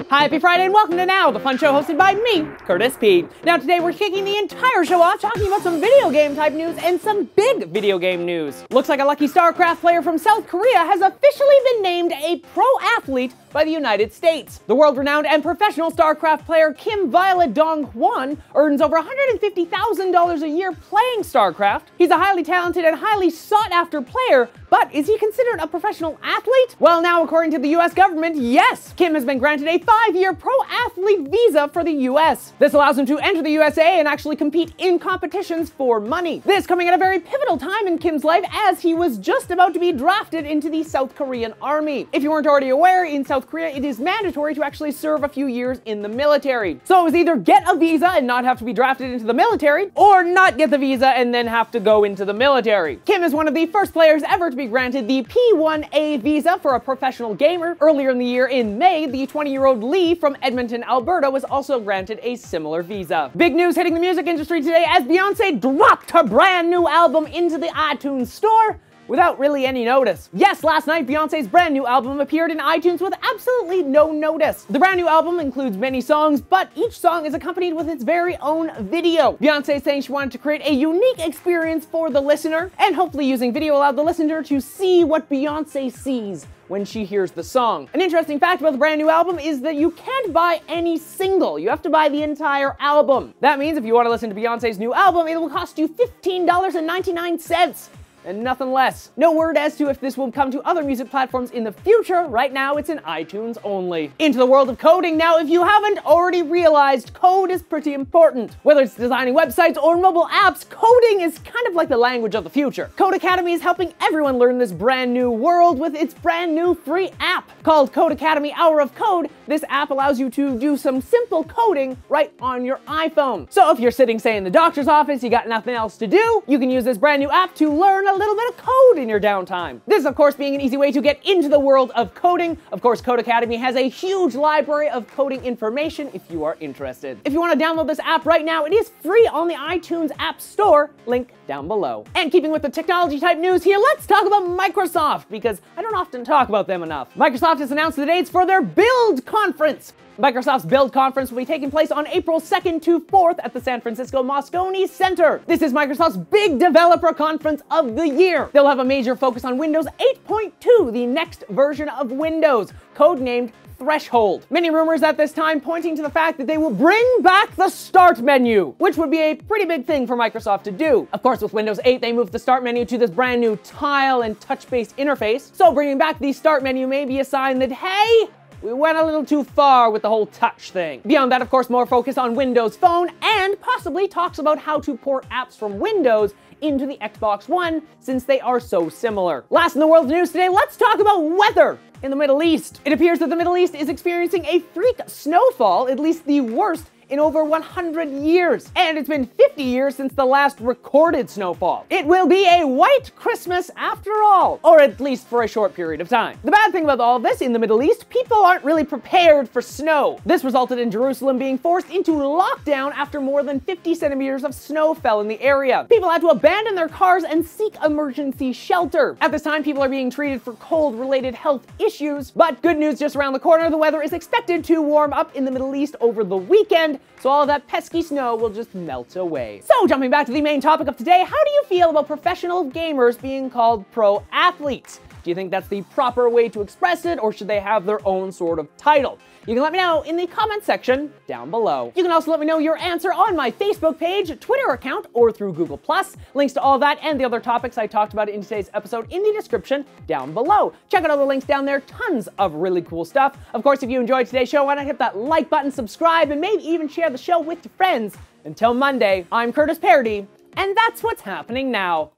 Hi, happy Friday and welcome to Now, the fun show hosted by me, Curtis P. Now today we're kicking the entire show off talking about some video game type news and some big video game news. Looks like a lucky StarCraft player from South Korea has officially been named a pro athlete by the United States. The world-renowned and professional StarCraft player Kim Violet Dong-Hwan earns over $150,000 a year playing StarCraft. He's a highly talented and highly sought-after player, but is he considered a professional athlete? Well, now according to the US government, yes! Kim has been granted a 5-year pro-athlete visa for the US. This allows him to enter the USA and actually compete in competitions for money. This coming at a very pivotal time in Kim's life as he was just about to be drafted into the South Korean army. If you weren't already aware, in South Korea it is mandatory to actually serve a few years in the military. So it was either get a visa and not have to be drafted into the military, or not get the visa and then have to go into the military. Kim is one of the first players ever to be granted the P1A visa for a professional gamer. Earlier in the year, in May, the 20-year-old Lee from Edmonton, Alberta was also granted a similar visa. Big news hitting the music industry today as Beyonce dropped her brand new album into the iTunes store without really any notice. Yes, last night Beyonce's brand new album appeared in iTunes with absolutely no notice. The brand new album includes many songs, but each song is accompanied with its very own video. Beyonce saying she wanted to create a unique experience for the listener, and hopefully using video allowed the listener to see what Beyonce sees when she hears the song. An interesting fact about the brand new album is that you can't buy any single. You have to buy the entire album. That means if you want to listen to Beyonce's new album, it will cost you $15.99. and nothing less. No word as to if this will come to other music platforms in the future. Right now, it's in iTunes only. Into the world of coding now. If you haven't already realized, code is pretty important. Whether it's designing websites or mobile apps, coding is kind of like the language of the future. Code Academy is helping everyone learn this brand new world with its brand new free app. Called Code Academy Hour of Code, this app allows you to do some simple coding right on your iPhone. So if you're sitting, say, in the doctor's office, you got nothing else to do, you can use this brand new app to learn a little bit of code in your downtime. This, of course, being an easy way to get into the world of coding. Of course, Code Academy has a huge library of coding information if you are interested. If you want to download this app right now, it is free on the iTunes App Store, link down below. And keeping with the technology type news here, let's talk about Microsoft, because I don't often talk about them enough. Microsoft has announced the dates for their Build Conference. Microsoft's Build Conference will be taking place on April 2nd to 4th at the San Francisco Moscone Center. This is Microsoft's big developer conference of the year. They'll have a major focus on Windows 8.2, the next version of Windows, codenamed Threshold. Many rumors at this time pointing to the fact that they will bring back the Start menu, which would be a pretty big thing for Microsoft to do. Of course, with Windows 8, they moved the Start menu to this brand new tile and touch-based interface, so bringing back the Start menu may be a sign that, hey, we went a little too far with the whole touch thing. Beyond that, of course, more focus on Windows Phone and possibly talks about how to port apps from Windows into the Xbox One since they are so similar. Last in the world news today, let's talk about weather in the Middle East. It appears that the Middle East is experiencing a freak snowfall, at least the worst in over 100 years. And it's been 50 years since the last recorded snowfall. It will be a white Christmas after all, or at least for a short period of time. The bad thing about all of this in the Middle East, people aren't really prepared for snow. This resulted in Jerusalem being forced into lockdown after more than 50 centimeters of snow fell in the area. People had to abandon their cars and seek emergency shelter. At this time, people are being treated for cold-related health issues, but good news just around the corner, the weather is expected to warm up in the Middle East over the weekend, so all of that pesky snow will just melt away. So jumping back to the main topic of today, how do you feel about professional gamers being called pro athletes? Do you think that's the proper way to express it, or should they have their own sort of title? You can let me know in the comment section down below. You can also let me know your answer on my Facebook page, Twitter account, or through Google+. Links to all that and the other topics I talked about in today's episode in the description down below. Check out all the links down there, tons of really cool stuff. Of course, if you enjoyed today's show, why not hit that like button, subscribe, and maybe even share the show with your friends. Until Monday, I'm Curtis Parody, and that's what's happening now.